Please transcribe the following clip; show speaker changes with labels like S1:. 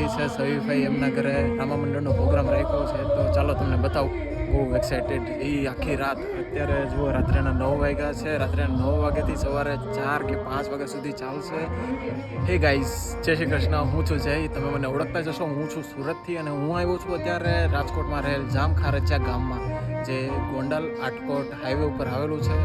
S1: આવી છે સવીભાઈ એમના ઘરે રામા મંડળનો પ્રોગ્રામ રાખ્યો છે, તો ચાલો તમને બતાવું. બહુ એક્સાઇટેડ એ આખી રાત. અત્યારે જુઓ રાત્રેના 9 વાગ્યા છે. રાત્રે 9 વાગ્યાથી સવારે 4 કે 5 વાગ્યા સુધી ચાલશે. હે ગાઈઝ, જય શ્રી કૃષ્ણ. હું છું જય. તમે મને ઓળખતા જશો. હું છું સુરતથી અને હું આવ્યો છું અત્યારે રાજકોટમાં રહેલ જામ ખારચિયા ગામમાં, જે ગોંડલ આટકોટ હાઈવે ઉપર આવેલું છે.